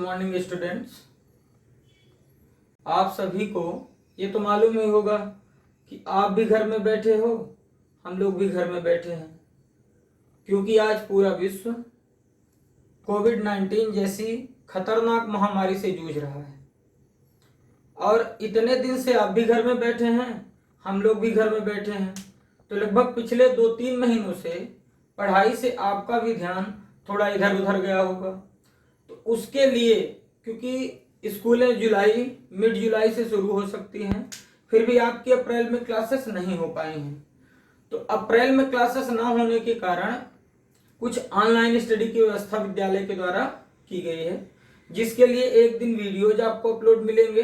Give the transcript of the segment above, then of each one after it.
Morning students. आप सभी को ये तो मालूम ही होगा कि आप भी घर में बैठे हो, हम लोग भी घर में बैठे हैं, क्योंकि आज पूरा विश्व कोविड-19 जैसी खतरनाक महामारी से जूझ रहा है। और इतने दिन से आप भी घर में बैठे हैं, हम लोग भी घर में बैठे हैं, तो लगभग पिछले 2-3 महीनों से पढ़ाई से आपका भी ध्यान थोड़ा इधर उधर गया होगा। तो उसके लिए, क्योंकि स्कूलें मिड जुलाई से शुरू हो सकती हैं, फिर भी आपकी अप्रैल में क्लासेस नहीं हो पाई हैं। तो अप्रैल में क्लासेस ना होने के कारण कुछ ऑनलाइन स्टडी की व्यवस्था विद्यालय के द्वारा की गई है, जिसके लिए एक दिन वीडियोज आपको अपलोड मिलेंगे,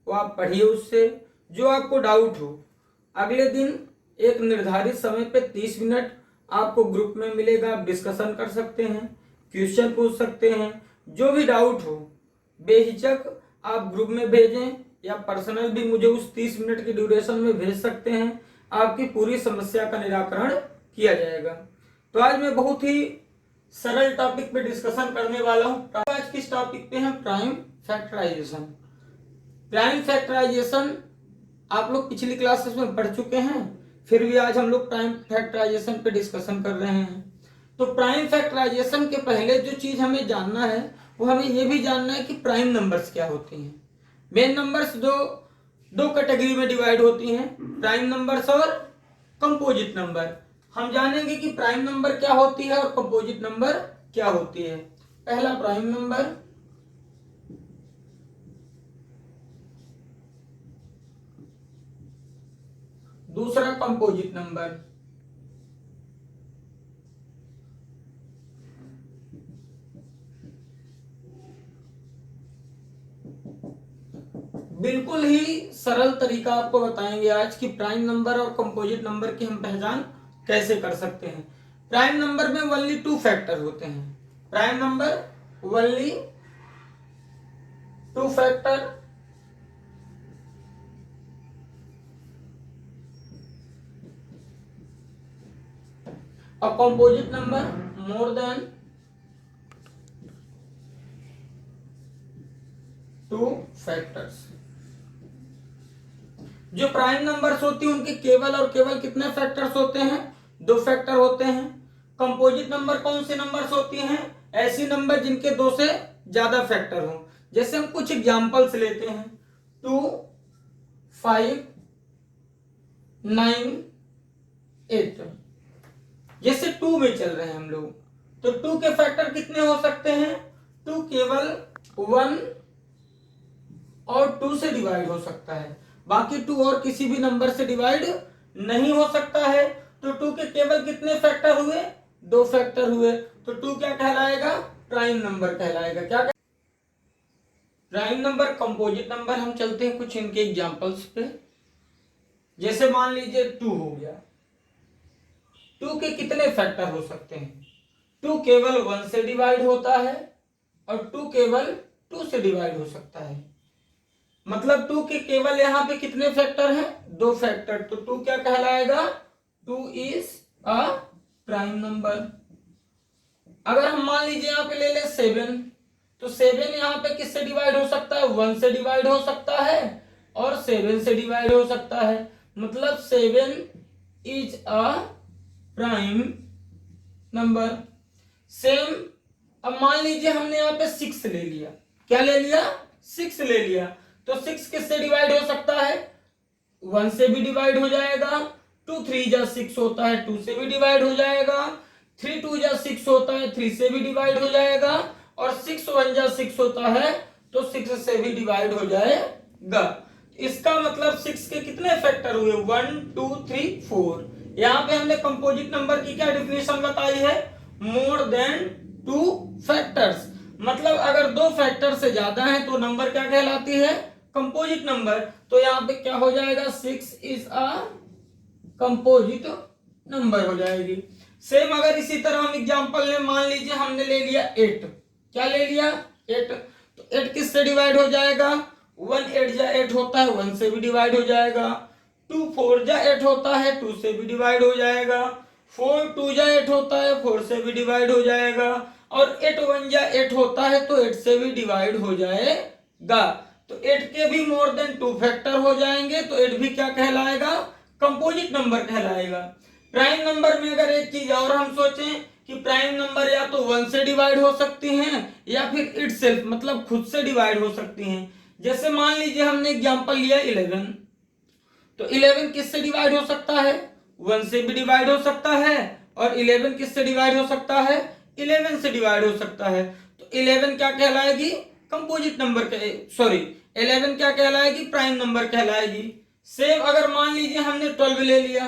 वो आप पढ़िए। उससे जो आपको डाउट हो, अगले दिन एक निर्धारित समय पे 30 मिनट आपको ग्रुप में मिलेगा, आप डिस्कशन कर सकते हैं, क्वेश्चन पूछ सकते हैं। जो भी डाउट हो बेहिचक आप ग्रुप में भेजें या पर्सनल भी मुझे उस 30 मिनट की ड्यूरेशन में भेज सकते हैं। आपकी पूरी समस्या का निराकरण किया जाएगा। तो आज मैं बहुत ही सरल टॉपिक पे डिस्कशन करने वाला हूं। आज किस टॉपिक पे है? Prime factorisation. प्राइम फैक्टराइजेशन आप लोग पिछली क्लासेस में पढ़ चुके हैं, फिर भी आज हम लोग प्राइम फैक्टराइजेशन पे डिस्कशन कर रहे हैं। तो प्राइम फैक्टराइजेशन के पहले जो चीज हमें जानना है, वो हमें ये भी जानना है कि प्राइम नंबर्स क्या होते हैं। मेन नंबर्स दो कैटेगरी में डिवाइड होती हैं, प्राइम नंबर्स और कंपोजिट नंबर। हम जानेंगे कि प्राइम नंबर क्या होती है और कंपोजिट नंबर क्या होती है। पहला प्राइम नंबर, दूसरा कंपोजिट नंबर। बिल्कुल ही सरल तरीका आपको बताएंगे आज कि प्राइम नंबर और कंपोजिट नंबर की हम पहचान कैसे कर सकते हैं। प्राइम नंबर में ओनली 2 फैक्टर होते हैं। प्राइम नंबर ओनली 2 फैक्टर, और composite number more than 2 factors. जो प्राइम नंबर्स होती हैं उनके केवल और केवल कितने फैक्टर्स होते हैं? 2 फैक्टर होते हैं। कंपोजिट नंबर कौन से नंबर्स होती हैं? ऐसी नंबर जिनके 2 से ज्यादा फैक्टर हो। जैसे हम कुछ एग्जांपल्स लेते हैं, 2, 5, 9, 8। जैसे 2 में चल रहे हैं हम लोग, तो 2 के फैक्टर कितने हो सकते हैं? 2 केवल 1 और 2 से डिवाइड हो सकता है, बाकी 2 और किसी भी नंबर से डिवाइड नहीं हो सकता है। तो 2 के केवल कितने फैक्टर हुए? 2 फैक्टर हुए। तो 2 क्या कहलाएगा? प्राइम नंबर कहलाएगा। क्या प्राइम नंबर, कंपोजिट नंबर। हम चलते हैं कुछ इनके एग्जांपल्स पे। जैसे मान लीजिए 2 हो गया, 2 के कितने फैक्टर हो सकते हैं? 2 केवल 1 से डिवाइड होता है और 2 केवल 2 से डिवाइड हो सकता है। मतलब 2 के केवल यहां पे कितने फैक्टर हैं? 2 फैक्टर। तो 2 क्या कहलाएगा? 2 इज अ प्राइम नंबर। अगर हम मान लीजिए यहां पे ले ले 7, तो 7 यहां पे किससे डिवाइड हो सकता है? 1 से डिवाइड हो सकता है और 7 से डिवाइड हो सकता है। मतलब 7 is a prime number. Same, अब मान लीजिए हमने यहां पे 6 ले लिया। क्या ले लिया? 6 ले लिया। तो 6 किससे डिवाइड हो सकता है? 1 से भी डिवाइड हो जाएगा। 2 3 जा 6 होता है, 2 से भी डिवाइड हो जाएगा। 3 2 जा 6 होता है, 3 से भी डिवाइड हो जाएगा। और 6 1 जा 6 होता है, तो 6 से भी डिवाइड हो जाएगा। इसका मतलब 6 के कितने फैक्टर हुए? 1 2 3 4। यहां पे हमने कंपोजिट नंबर की क्या डिफिनेशन बताई है? More than 2 factors. मतलब अगर 2 फैक्टर से ज्यादा है तो नंबर क्या कहलाती है? Composite number. तो यहां पे क्या हो जाएगा? 6 इज अ कंपोजिट नंबर हो जाएगी। सेम अगर इसी तरह हम एग्जांपल ले, मान लीजिए हमने ले लिया 8। क्या ले लिया? 8। तो 8 किससे डिवाइड हो जाएगा? 1 8 जा 8 होता है, 1 से भी डिवाइड हो जाएगा। 2 4 जा 8 होता है, 2 से भी डिवाइड हो जाएगा। 4 2 जा 8 होता है, 4 से भी डिवाइड हो जाएगा। और 8 1 जा 8 होता है तो 8 से भी डिवाइड हो जाएगा। तो 8 के भी मोर देन 2 फैक्टर हो जाएंगे तो 8 भी क्या कहलाएगा, कंपोजिट नंबर कहलाएगा। प्राइम नंबर में अगर एक चीज और हम सोचें कि प्राइम नंबर या तो 1 से डिवाइड हो सकती हैं या फिर इटसेल्फ मतलब खुद से डिवाइड हो सकती हैं। जैसे मान लीजिए हमने एग्जांपल लिया 11, तो 11 किससे डिवाइड हो सकता है, 1 से भी डिवाइड हो सकता है, और 11 किससे डिवाइड हो सकता है, 11 से डिवाइड हो सकता है। तो 11 क्या कहलाएगी, कंपोजिट नंबर के सॉरी 11 क्या कहलाएगी, प्राइम नंबर कहलाएगी। सेम अगर मान लीजिए हमने 12 ले लिया,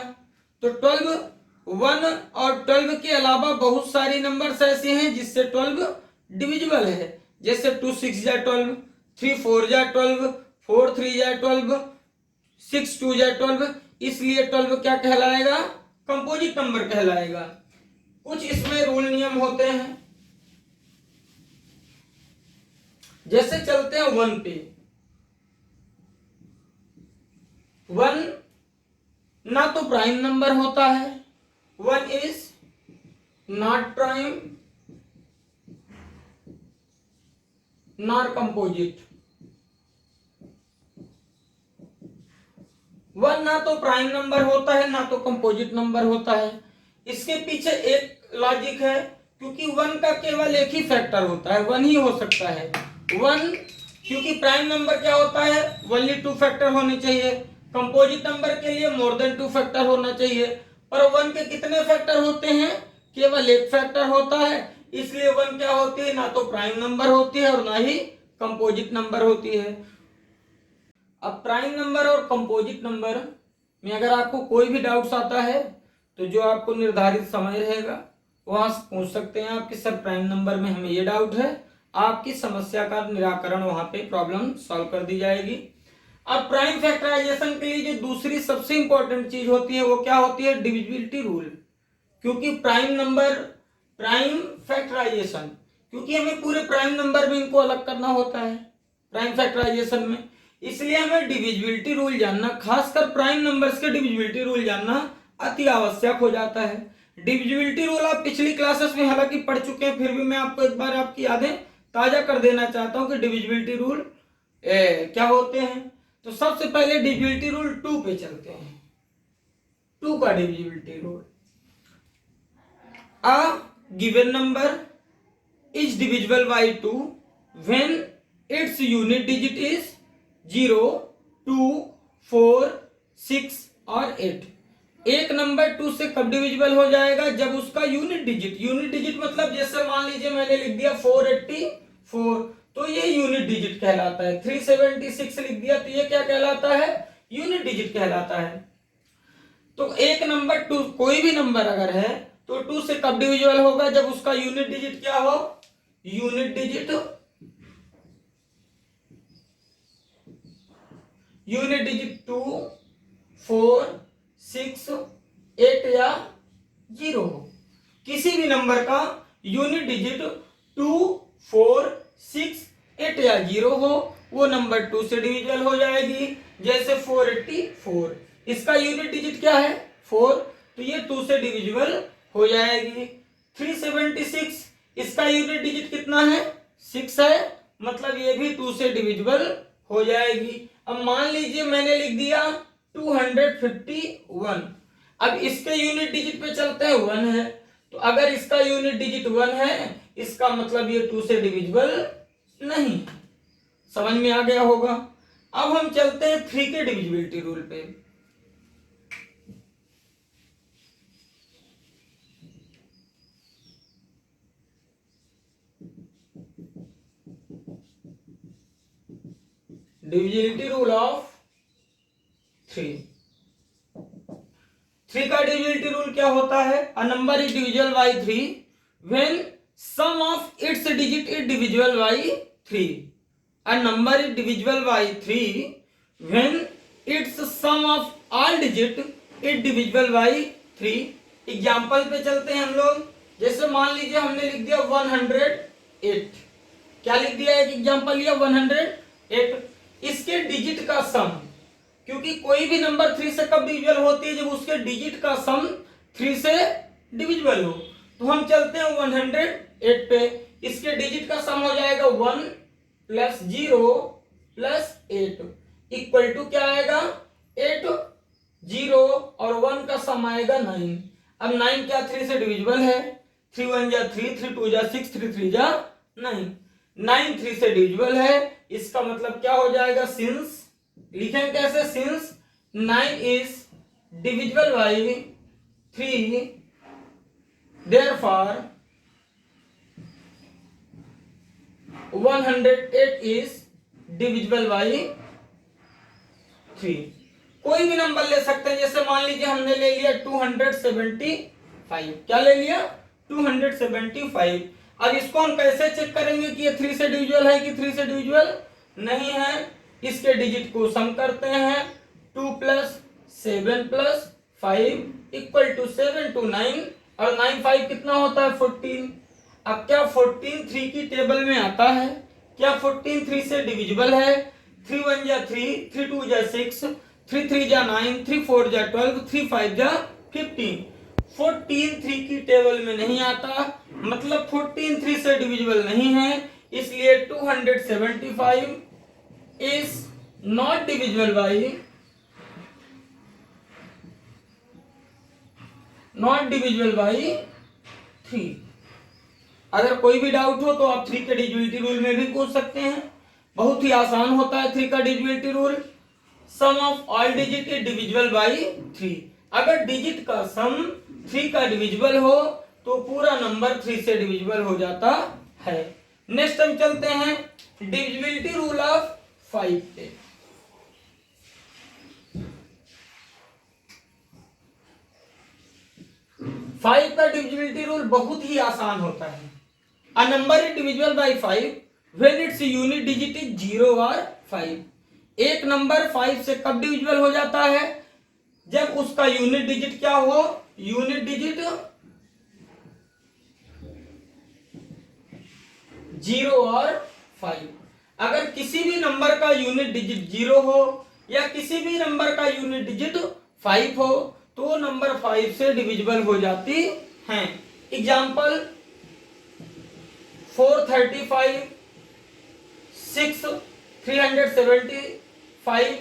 तो 12 1 और 12 के अलावा बहुत सारी नंबर्स ऐसे हैं जिससे 12 डिविजिबल है। जैसे 2 6 जा 12, 3 4 जा 12, 4 3 जा 12, 6 2 जा 12, इसलिए 12 क्या कहलाएगा, कंपोजिट नंबर कहलाएगा। कुछ इसमें रूल नियम होते हैं। जैसे चलते हैं 1 पे, 1 ना तो प्राइम नंबर होता है, 1 is not prime nor composite. 1 ना तो प्राइम नंबर होता है ना तो कंपोजिट नंबर होता है। इसके पीछे एक लॉजिक है, क्योंकि 1 का केवल एक ही फैक्टर होता है, 1 ही हो सकता है। 1 क्योंकि प्राइम नंबर क्या होता है, ओनली 2 फैक्टर होने चाहिए। कंपोजिट नंबर के लिए मोर देन 2 फैक्टर होना चाहिए। पर 1 के कितने फैक्टर होते हैं, केवल एक फैक्टर होता है, इसलिए 1 क्या होती है, ना तो प्राइम नंबर होती है और ना ही कंपोजिट नंबर होती है। अब प्राइम नंबर और कंपोजिट नंबर में अगर आपको कोई भी डाउट्स आता है तो जो आपको निर्धारित समय रहेगा वहां से पूछ सकते हैं आप कि सर प्राइम नंबर में हमें ये डाउट है, आपकी समस्या का निराकरण वहां पे प्रॉब्लम सॉल्व कर दी जाएगी। अब प्राइम फैक्टराइजेशन के लिए जो दूसरी सबसे इंपॉर्टेंट चीज होती है वो क्या होती है, डिविजिबिलिटी रूल। क्योंकि प्राइम नंबर प्राइम फैक्टराइजेशन, क्योंकि हमें पूरे प्राइम नंबर में इनको अलग करना होता है प्राइम फैक्टराइजेशन में, इसलिए हमें डिविजिबिलिटी रूल जानना, खासकर प्राइम नंबर्स के डिविजिबिलिटी रूल जानना अति आवश्यक हो जाता है। डिविजिबिलिटी रूल आप पिछली क्लासेस में हालांकि पढ़ चुके हैं, फिर भी मैं आपको एक बार आपकी यादें ताजा कर देना चाहता हूं कि डिविजिबिलिटी रूल क्या होते हैं। तो सबसे पहले डिविजिबिलिटी रूल 2 पे चलते हैं। 2 का divisibility rule, a given number is divisible by 2 when its unit digit is 0, 2, 4, 6 और 8। एक नंबर 2 से कब डिविजिबल हो जाएगा, जब उसका यूनिट डिजिट मतलब जैसे मान लीजिए मैंने लिख दिया 484, तो ये यूनिट डिजिट कहलाता है। 376 लिख दिया तो ये क्या कहलाता है, यूनिट डिजिट कहलाता है। तो एक नंबर 2 कोई भी नंबर अगर है तो 2 से कब डिविजिबल होगा, जब उसका यूनिट डिजिट क्या हो, यूनिट डिजिट 2, 4, 6, 8 या 0 हो। किसी भी नंबर का यूनिट डिजिट 2, 4, 6, 8 या 0 हो, वो नंबर 2 से डिविजिबल हो जाएगी। जैसे 484, इसका यूनिट डिजिट क्या है, 4, तो ये 2 से डिविजिबल हो जाएगी। 376, इसका यूनिट डिजिट कितना है, 6 है, मतलब ये भी 2 से डिविजिबल हो जाएगी। अब मान लीजिए मैंने लिख दिया 251, अब इसके यूनिट डिजिट पे चलते हैं, 1 है, तो अगर इसका यूनिट डिजिट 1 है इसका मतलब ये 2 से डिविजिबल नहीं। समझ में आ गया होगा। अब हम चलते हैं 3 के डिविजिबिलिटी रूल पे। डिविजिबिलिटी रूल ऑफ 3 का डिविजिबिलिटी रूल क्या होता है, a number is divisible by 3 when sum of its digit is divisible by 3। A number is divisible by 3 when its sum of all digit is divisible by 3। Example पे चलते हैं हम लोग। जैसे मान लीजिए हमने लिख दिया 108, क्या लिख दिया, एक एग्जांपल लिया 108, इसके डिजिट का सम, क्योंकि कोई भी नंबर 3 से कब डिविजिबल होती है, जब उसके डिजिट का सम 3 से डिविजिबल हो। तो हम चलते हैं 8 पे। इसके डिजिट का सम हो जाएगा 1 प्लस 0 प्लस 8 इक्वल टू क्या आएगा 8, 0 और 1 का सम आएगा 9। अब 9 क्या 3 से डिविजिबल है, 3 1 जा 3, 3 2 जा 6, 3 3 जा 9। 9 3 से डिविजिबल है, इसका मतलब क्या हो जाएगा सिंस, लिखें कैसे, since 9 is divisible by 3 therefore 108 is divisible by 3। कोई भी नंबर ले सकते हैं, जैसे मान लीजिए हमने ले लिया 275, क्या ले लिया 275। अब इसको हम कैसे चेक करेंगे कि ये 3 से डिविजिबल है कि 3 से डिविजिबल नहीं है। इसके डिजिट को सम करते हैं, 2 plus 7 plus 5 equal to 7 to 9 और 9 5 कितना होता है 14। अब क्या 14 3 की टेबल में आता है, क्या 14 3 से डिविजिबल है, 3 1 जा 3, 3 2 जा 6, 3 3 जा 9, 3 4 जा 12, 3 5 जा 15। 14 3 की टेबल में नहीं आता, मतलब 14 3 से डिविजिबल नहीं है, इसलिए 275 is not divisible by, not divisible by 3। अगर कोई भी डाउट हो तो आप 3 के डिविजिबिलिटी रूल में भी पूछ सकते हैं, बहुत ही आसान होता है 3 का divisibility rule. Sum of all digit is divisible by 3। अगर डिजिट का सम 3 का डिविजिबल हो तो पूरा नंबर 3 से डिविजिबल हो जाता है। नेक्स्ट हम चलते हैं डिविजिबिलिटी रूल ऑफ 5 पे। 5 का डिविजिबिलिटी रूल बहुत ही आसान होता है। A number is divisible by 5 when its unit digit is 0 or 5। एक नंबर 5 से कब डिविजिबल हो जाता है, जब उसका यूनिट डिजिट क्या हो, यूनिट डिजिट 0 और 5। अगर किसी भी नंबर का यूनिट डिजिट 0 हो या किसी भी नंबर का यूनिट डिजिट 5 हो तो नंबर 5 से डिविजिबल हो जाती हैं। एग्जाम्पल 435, 6, 375,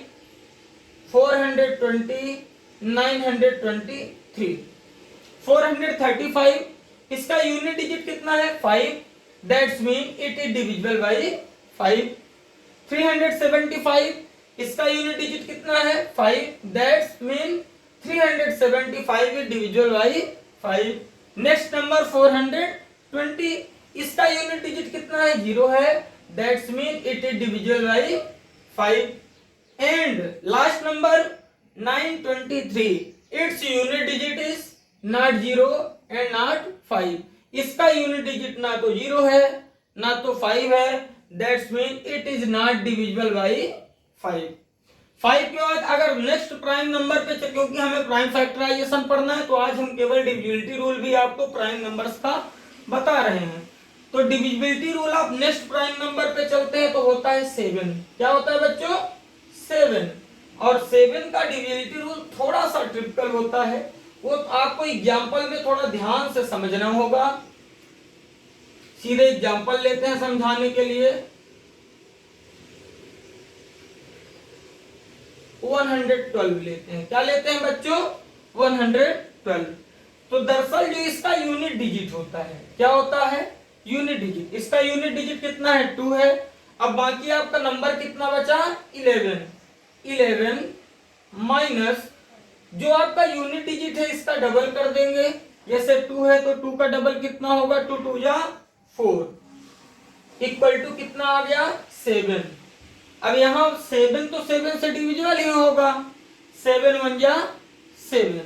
420, 923। 435 इसका यूनिट डिजिट कितना है 5, that's mean it is divisible by 5। 375 इसका यूनिट डिजिट कितना है 5, that's mean 375 is divisible by 5। Next number 420 इसका यूनिट डिजिट कितना है 0 है, that's mean it is divisible by 5। And last number 923 its unit digit is not 0 and not 5। इसका unit digit ना तो 0 है ना तो 5 है, that's mean it is not divisible by 5। 5 के बाद अगर नेक्स्ट प्राइम नंबर पे, क्योंकि हमें प्राइम फैक्टराइजेशन पढ़ना है तो आज हम केवल डिविजिबिलिटी रूल भी आपको प्राइम नंबर्स का बता रहे हैं। तो डिविजिबिलिटी रूल आप नेक्स्ट प्राइम नंबर पे चलते हैं तो होता है 7। क्या होता है बच्चों 7। और 7 का डिविजिबिलिटी रूल थोड़ा सा ट्रिपिकल होता है, वो आपको एग्जाम्पल में थोड़ा ध्यान से समझना होगा। सीधे एग्जाम्पल लेते हैं समझाने के लिए। 112 लेते हैं, क्या लेते हैं बच्चों 112। तो दरअसल जो इसका यूनिट डिजिट होता है क्या होता है यूनिट डिजिट, इसका यूनिट डिजिट कितना है 2 है। अब बाकी आपका नंबर कितना बचा 11 माइनस जो आपका यूनिट डिजिट है इसका डबल कर देंगे, जैसे 2 है तो 2 का डबल कितना होगा 2 2 जा 4 इक्वल टू कितना आ गया 7। अब यहाँ 7 तो 7 से डिविजिबल ही होगा, 7 1 जा 7।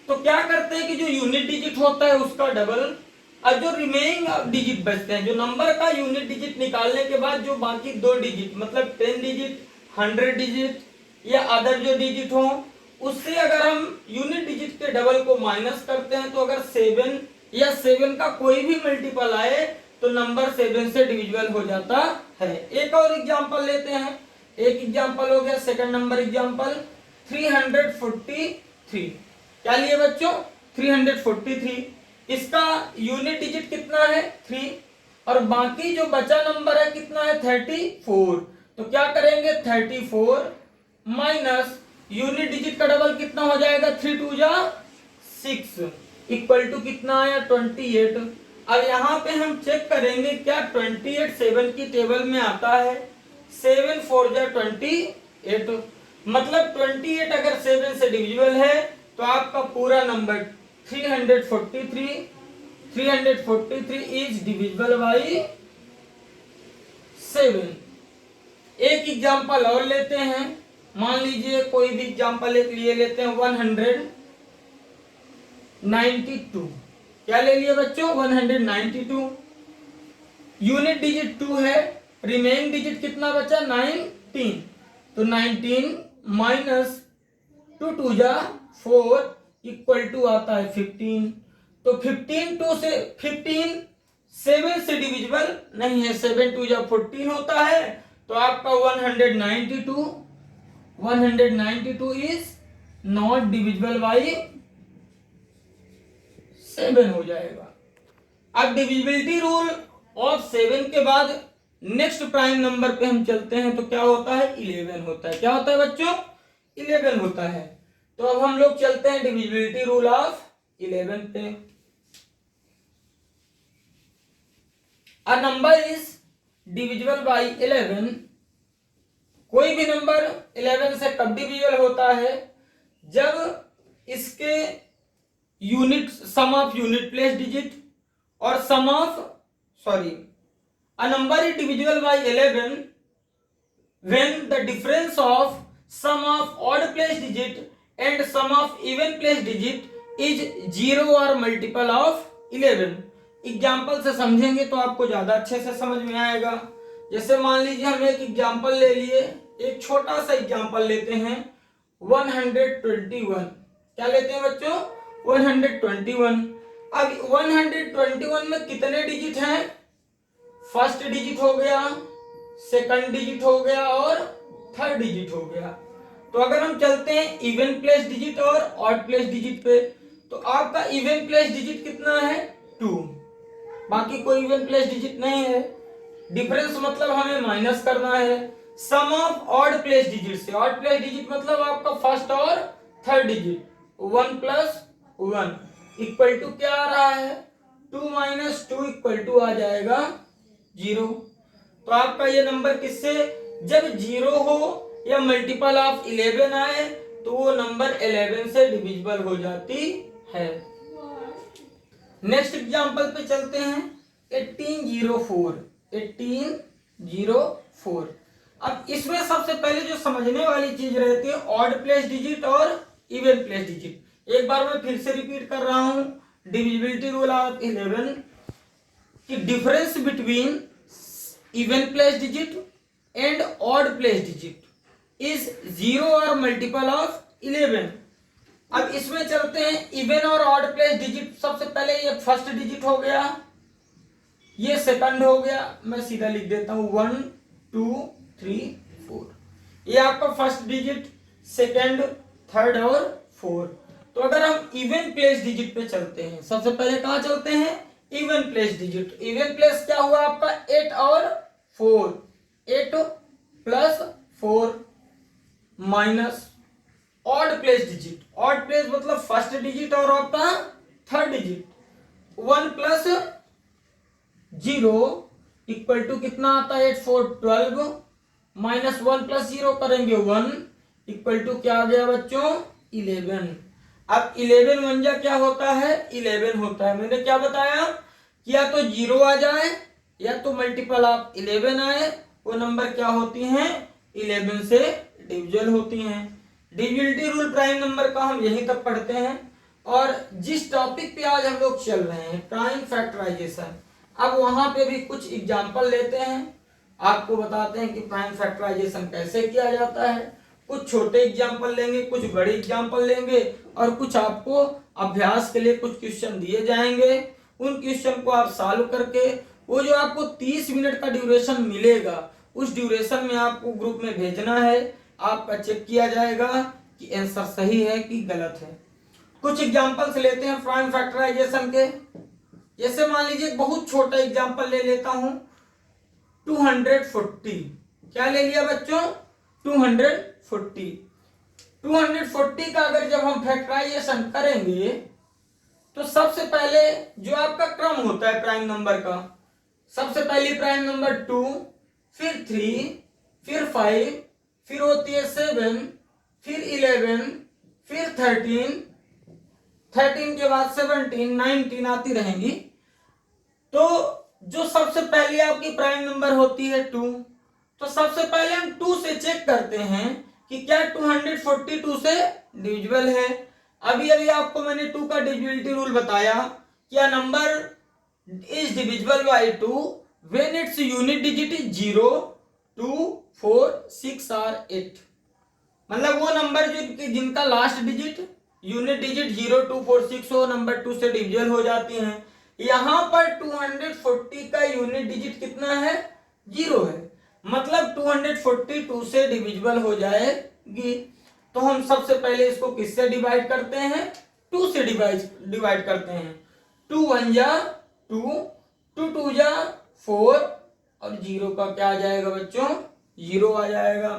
तो क्या करते हैं कि जो यूनिट डिजिट होता है उसका डबल, और जो रिमेनिंग डिजिट बचते हैं, जो नंबर का यूनिट डिजिट निकालने के बाद जो बाकी 2 डिजिट मतलब 10 डिजिट 100 डिजिट या अदर जो डिजिट हो, उससे अगर हम यूनिट डिजिट के डबल को माइनस करते हैं तो अगर 7 या 7 का कोई भी मल्टीपल आए तो नंबर 7 से डिविजिबल हो जाता है। एक और एग्जांपल लेते हैं, एक एग्जांपल हो गया सेकंड नंबर एग्जांपल 343। क्या लिए बच्चों 343। इसका यूनिट डिजिट कितना है 3 और बाकी जो बचा नंबर है कितना है 34। तो क्या करेंगे 34 माइनस यूनिट डिजिट का डबल कितना हो जाएगा 3 2 जा 6 इक्वल टू कितना आया 28। अब यहाँ पे हम चेक करेंगे क्या 28 7 की टेबल में आता है 7 4 जा 28 मतलब 28 अगर 7 से डिविजिबल है तो आपका पूरा नंबर 343 इज डिविजिबल बाई 7। एक एग्जांपल और लेते हैं, मान लीजिए कोई भी एग्जांपल एक लिए लेते हैं 192। क्या ले लिए बच्चों 192। यूनिट डिजिट 2 है, रिमेइंग डिजिट कितना बचा 19। तो 19 माइनस 2 2 जा 4 इक्वल टू आता है 15। तो 15 7 से डिविजिबल नहीं है, 7 2 जा 14 होता है। तो आपका 192 इज नॉट डिविजिबल बाई 7 हो जाएगा। अब डिविजिबिलिटी रूल ऑफ 7 के बाद नेक्स्ट प्राइम नंबर पे हम चलते हैं तो क्या होता है 11 होता है। क्या होता है बच्चों 11 होता है। तो अब हम लोग चलते हैं डिविजिबिलिटी रूल ऑफ 11 पे। अ नंबर इज डिविजिबल बाई 11। कोई भी नंबर 11 से कब डिविजिबल होता है जब इसके unit sum of unit place digit और a number is divisible by 11 when the difference of sum of odd place digit and sum of even place digit is 0 or multiple of 11। Example से समझेंगे तो आपको ज्यादा अच्छे से समझ में आएगा। जैसे मान लीजिए हम एक एग्जाम्पल ले लिए, एक छोटा सा एग्जाम्पल लेते हैं 121। क्या लेते हैं बच्चों 121। अब 121 में कितने डिजिट हैं, फर्स्ट डिजिट हो गया, सेकंड डिजिट हो गया और थर्ड डिजिट हो गया। तो अगर हम चलते हैं इवन प्लेस डिजिट और ऑड प्लेस डिजिट पे तो आपका इवन प्लेस डिजिट कितना है 2, बाकी कोई इवन प्लेस डिजिट नहीं है। डिफरेंस मतलब हमें माइनस करना है। Sum of odd place digit से, ऑड प्लेस डिजिट मतलब आपका फर्स्ट और third digit 1 plus 1 equal to क्या आ रहा है 2 माइनस 2 इक्वल टू आ जाएगा 0। तो आपका ये नंबर किससे जब 0 हो या मल्टीपल ऑफ 11 आए तो वो नंबर 11 से डिविजिबल हो जाती है। नेक्स्ट एग्जांपल पे चलते हैं 1804। अब इसमें सबसे पहले जो समझने वाली चीज रहती है ऑड प्लेस डिजिट और इवन प्लेस डिजिट। एक बार मैं फिर से रिपीट कर रहा हूं डिविजिबिलिटी रूल ऑफ 11 कि difference between even place digit and odd place digit is 0 और मल्टीपल ऑफ 11। अब इसमें चलते हैं इवन और ऑड प्लेस डिजिट। सबसे पहले ये फर्स्ट डिजिट हो गया, ये सेकंड हो गया, मैं सीधा लिख देता हूं 1 2 3 4। ये आपका फर्स्ट डिजिट, सेकंड, थर्ड और फोर्थ। तो अगर हम इवन प्लेस डिजिट पे चलते हैं, सबसे पहले कहां चलते हैं even place digit. Even place क्या हुआ आपका 8 और 4, 8 plus 4 minus odd place digit. Odd place मतलब फर्स्ट डिजिट और आपका third digit 1 plus 0 equal to कितना आता है 8 4 12 माइनस 1 प्लस 0 करेंगे 1 इक्वल टू क्या आ गया बच्चों 11। अब 11 1 जा क्या होता है 11 होता है। मैंने क्या बताया कि या तो 0 आ जाए या तो मल्टीपल ऑफ 11 आए, वो नंबर क्या होती हैं 11 से डिविजिबल होती हैं। डिविजिबिलिटी रूल प्राइम नंबर का हम यहीं तक पढ़ते हैं। और जिस टॉपिक पे आज हम लोग चल रहे हैं प्राइम फैक्टराइजेशन, अब वहां पे भी कुछ एग्जांपल लेते हैं, आपको बताते हैं कि प्राइम फैक्टराइजेशन कैसे किया जाता है। कुछ छोटे एग्जांपल लेंगे, कुछ बड़े एग्जांपल लेंगे और कुछ आपको अभ्यास के लिए कुछ क्वेश्चन दिए जाएंगे। उन क्वेश्चन को आप सॉल्व करके वो जो आपको 30 मिनट का ड्यूरेशन मिलेगा उस ड्यूरेशन में आपको ग्रुप में भेजना है। आपका चेक किया जाएगा कि आंसर सही है कि गलत है। कुछ एग्जांपल्स लेते हैं प्राइम फैक्टराइजेशन के। जैसे मान लीजिए एक बहुत छोटा एग्जांपल ले लेता हूं, 240। क्या ले लिया बच्चों? 240। 240 का अगर जब हम फैक्टराइजेशन करेंगे तो सबसे पहले जो आपका क्रम होता है प्राइम नंबर का, सबसे पहली प्राइम नंबर 2, फिर 3, फिर 5, फिर होती है 7, फिर 11, फिर 13, 13 के बाद 17, 19 आती रहेंगी। तो जो सबसे पहले आपकी प्राइम नंबर होती है 2, तो सबसे पहले हम 2 से चेक करते हैं कि क्या 242 से डिविजिबल है। अभी अभी आपको मैंने 2 का डिविजिबिलिटी रूल बताया। क्या number is divisible bye 2 when its unit digit is 0, 2, 4, 6 और 8। मतलब वो नंबर जो जिनका लास्ट डिजिट यूनिट डिजिट 0, 2, 4, 6 हो, नंबर 2 से डिविजिबल हो जाती हैं। यहां पर 240 का यूनिट डिजिट कितना है? 0 है, मतलब 242 से डिविजिबल हो जाएगी। तो हम सबसे पहले इसको किससे डिवाइड करते हैं? 2 से डिवाइड करते हैं। 2 1 जा 2, 2 2 जा 4 और 0 का क्या आ जाएगा बच्चों? 0 आ जाएगा।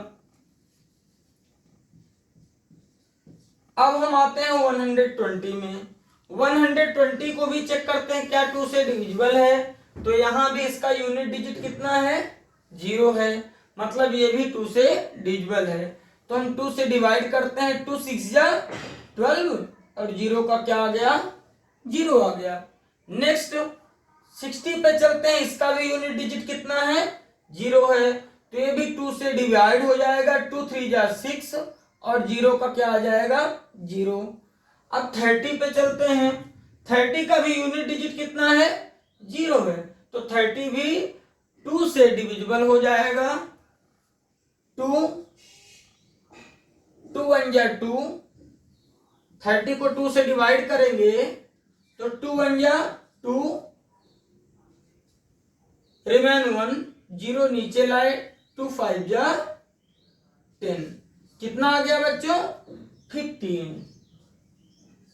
अब हम आते हैं 120 में। 120 को भी चेक करते हैं क्या 2 से डिविजिबल है। तो यहां भी इसका यूनिट डिजिट कितना है? 0 है, मतलब ये भी 2 से डिविजिबल है। तो हम 2 से डिवाइड करते हैं। 2 6 जा 12 और 0 का क्या आ गया? 0 आ गया। नेक्स्ट 60 पे चलते हैं। इसका भी यूनिट डिजिट कितना है? 0 है, तो ये भी 2 से डिवाइड हो जाएगा। 2 3 जा 6 और 0 का क्या आ जाएगा? 0। अब 30 पे चलते हैं। 30 का भी यूनिट डिजिट कितना है? 0 है, तो 30 भी 2 से डिविजिबल हो जाएगा। 2 2 1 जा 2, 30 को 2 से डिवाइड करेंगे तो 2 1 जा 2, रिमेन 1, 0 नीचे लाए, 2 5 जा 10। कितना आ गया बच्चों? 15।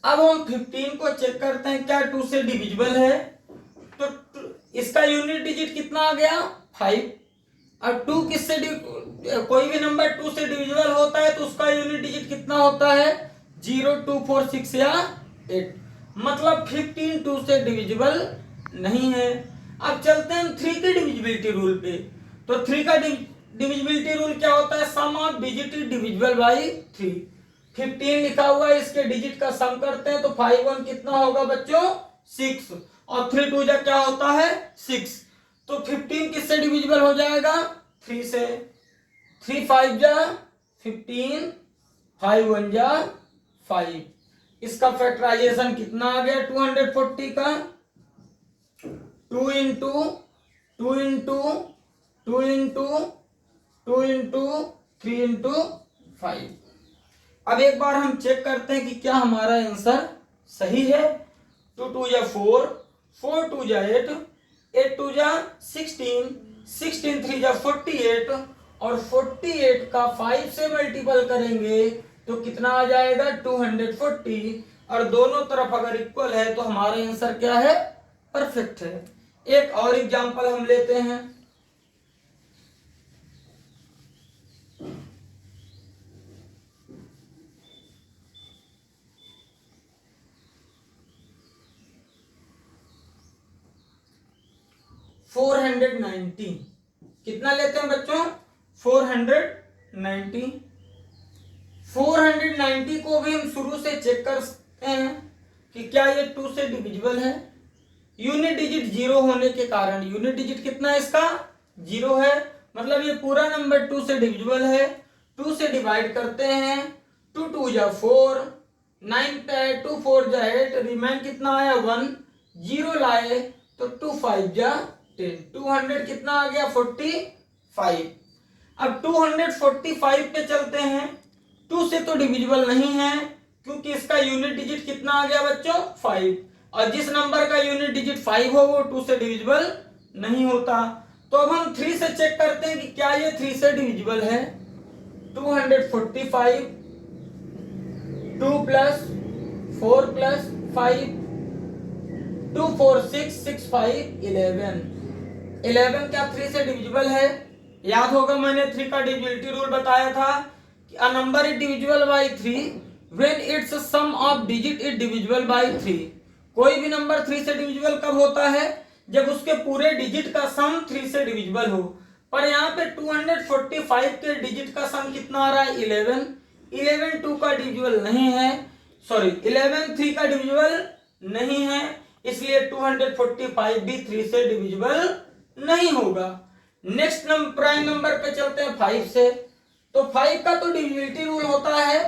अब हम 15 को चेक करते हैं क्या 2 से डिविजिबल है। तो इसका यूनिट डिजिट कितना आ गया? 5। अब 2 किससे कोई भी नंबर 2 से डिविजिबल होता है तो उसका यूनिट डिजिट कितना होता है? 0, 2, 4, 6 या 8। मतलब 15 2 से डिविजिबल नहीं है। अब चलते हैं 3 के डिविजिबिलिटी रूल पे। तो 3 का डिविजिबिलिटी रूल क्या होता है? Sum of digit is divisible by 3। 15 लिखा हुआ है, इसके डिजिट का सम करते हैं तो 5 1 कितना होगा बच्चों? 6 और 3 2 जा क्या होता है? 6। तो 15 किससे डिविजिबल हो जाएगा? 3 से। 3 5 जा 15, 5 1 जा 5। इसका फैक्टराइजेशन कितना आ गया 240 का? 2 into 2 into 2 into 2 into 3 into 5। अब एक बार हम चेक करते हैं कि क्या हमारा आंसर सही है। 2 2 जा 4, 4 2 जा 8, 8 2 जा 16, 16 3 जा 48 और 48 का 5 से मल्टीपल करेंगे तो कितना आ जाएगा? 240। और दोनों तरफ अगर इक्वल है तो हमारा आंसर क्या है? परफेक्ट है। एक और एग्जांपल हम लेते हैं। $490 कितना लेते हैं बच्चों? 490। 490 को भी हम शुरू से चेक कर सकते हैं कि क्या ये 2 से डिविजिबल है। यूनिट डिजिट 0 होने के कारण, यूनिट डिजिट कितना है इसका? 0 है, मतलब ये पूरा नंबर 2 से डिविजिबल है। 2 से डिवाइड करते हैं। 2 2 जा 4, 9 पे 2 4 जा 8, रिमेन कितना आया? 1, 0 लाए तो 2 5 जा 10। 200 कितना आ गया? 45। अब 245 पे चलते हैं। 2 से तो डिविजिबल नहीं है क्योंकि इसका यूनिट डिजिट कितना आ गया बच्चों? 5। और जिस नंबर का यूनिट डिजिट 5 हो वो 2 से डिविजिबल नहीं होता। तो अब हम 3 से चेक करते हैं कि क्या ये 3 से डिविजिबल है। 245, 2 प्लस 4 प्लस 5, 2 4 6 6 5 11। 11 क्या 3 से डिविजिबल है? याद होगा मैंने 3 का डिविजिबिलिटी रूल बताया था कि a number is divisible by 3 when its sum of digit is divisible by 3। कोई भी नंबर 3 से डिविजिबल कब होता है? जब उसके पूरे डिजिट का सम 3 से डिविजिबल हो। पर यहाँ पे 245 के डिजिट का सम कितना आ रहा है? 11। 11 2 का डिविजिबल नहीं है, सॉरी 11 3 का डिविजिबल नहीं है, इसलिए 245 भी 3 से डिविजिबल नहीं होगा। नेक्स्ट नंबर प्राइम नंबर पे चलते हैं 5 से। तो 5 का तो डिविजिबिलिटी रूल होता है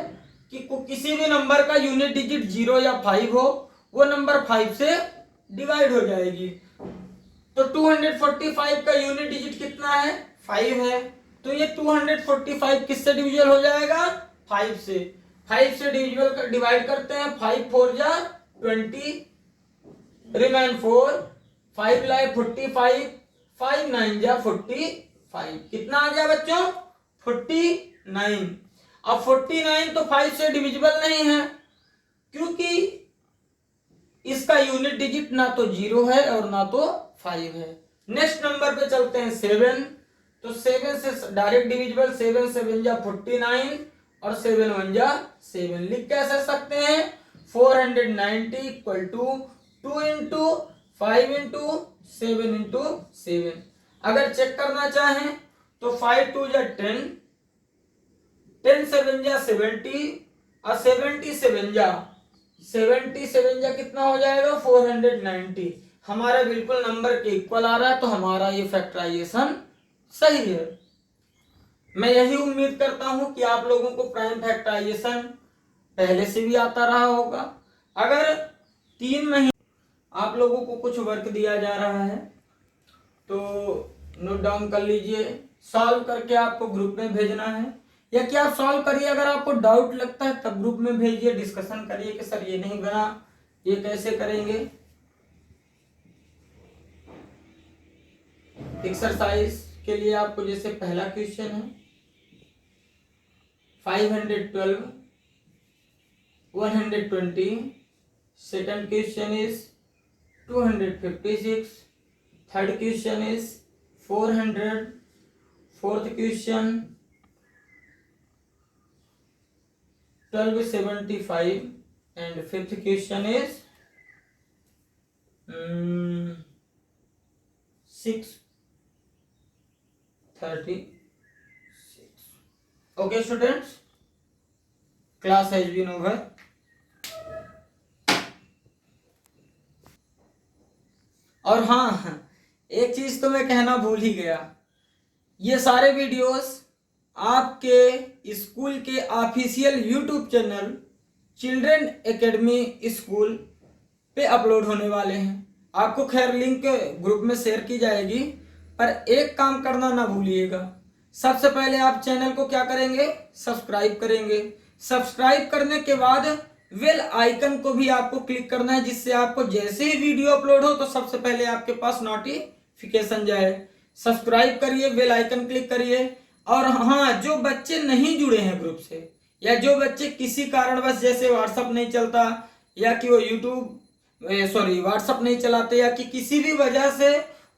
कि किसी भी नंबर का यूनिट डिजिट 0 या 5 हो, वो नंबर 5 से डिवाइड हो जाएगी। तो 245 का यूनिट डिजिट कितना है? 5 है। तो ये 245 किससे डिविजिबल हो जाएगा? 5 से। 5 से डिविजिबल डिवाइड करते हैं, 5 4 जा 20, रिमेन 4, 5 लाए 45, 5 9 जा 45। कितना आ गया बच्चों? 49। अब 49 तो 5 से डिविजिबल नहीं है, क्योंकि इसका यूनिट डिजिट ना तो 0 है और ना तो 5 है। नेक्स्ट नंबर पे चलते हैं 7। तो 7 से डायरेक्ट डिविजिबल, 7 7 जा 49 और 7 1 जा 7। लिख कैसे सकते हैं? 490 equal to 2 into 5 into 7 into 7। अगर चेक करना चाहें तो 5 2 जा 10, 10 7 जा 70 और 77 जा कितना हो जाएगा? 490। हमारा बिल्कुल नंबर के इक्वल आ रहा है, तो हमारा ये फैक्टराइजेशन सही है। मैं यही उम्मीद करता हूं कि आप लोगों को प्राइम फैक्टराइजेशन पहले से भी आता रहा होगा। अगर 3 महीने आप लोगों को कुछ वर्क दिया जा रहा है तो नोट डाउन कर लीजिए, सॉल्व करके आपको ग्रुप में भेजना है, या कि आप सॉल्व करिए, अगर आपको डाउट लगता है तब ग्रुप में भेजिए, डिस्कशन करिए कि सर ये नहीं बना, ये कैसे करेंगे। एक्सरसाइज के लिए आपको जैसे पहला क्वेश्चन है 512 120, second question is 256, third question is 400, fourth question 1275 and fifth question is 636. Okay students, class has been over. और हाँ, एक चीज तो मैं कहना भूल ही गया, ये सारे वीडियोस आपके स्कूल के official YouTube channel children academy school पे अपलोड होने वाले हैं। आपको खैर लिंक ग्रुप में शेयर की जाएगी, पर एक काम करना ना भूलिएगा, सबसे पहले आप चैनल को क्या करेंगे? सब्सक्राइब करेंगे। सब्सक्राइब करने के बाद बेल आइकन को भी आपको क्लिक करना है, जिससे आपको जैसे ही वीडियो अपलोड हो तो सबसे पहले आपके पास नोटिफिकेशन जाए। सब्सक्राइब करिए, बेल आइकन क्लिक करिए। और हाँ, जो बच्चे नहीं जुड़े हैं ग्रुप से, या जो बच्चे किसी कारणवश, जैसे व्हाट्सएप नहीं चलता, या कि वो व्हाट्सएप नहीं चलाते, या कि किसी भी वजह से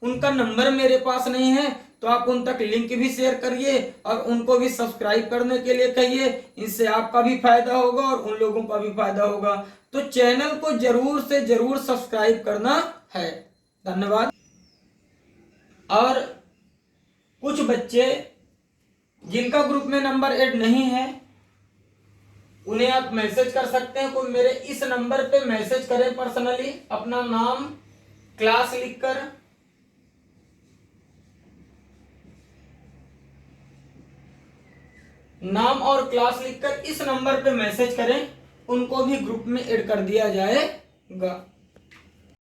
उनका नंबर मेरे पास नहीं है, तो आप उन तक लिंक भी शेयर करिए और उनको भी सब्सक्राइब करने के लिए कहिए। इससे आपका भी फायदा होगा और उन लोगों का भी फायदा होगा। तो चैनल को जरूर से जरूर सब्सक्राइब करना है। धन्यवाद। और कुछ बच्चे जिनका ग्रुप में नंबर ऐड नहीं है, उन्हें आप मैसेज कर सकते हैं। कोई मेरे इस नंबर पे मैसेज करें पर्सनली, अपना नाम, क्लास लिखकर, नाम और क्लास लिखकर इस नंबर पे मैसेज करें, उनको भी ग्रुप में ऐड कर दिया जाएगा।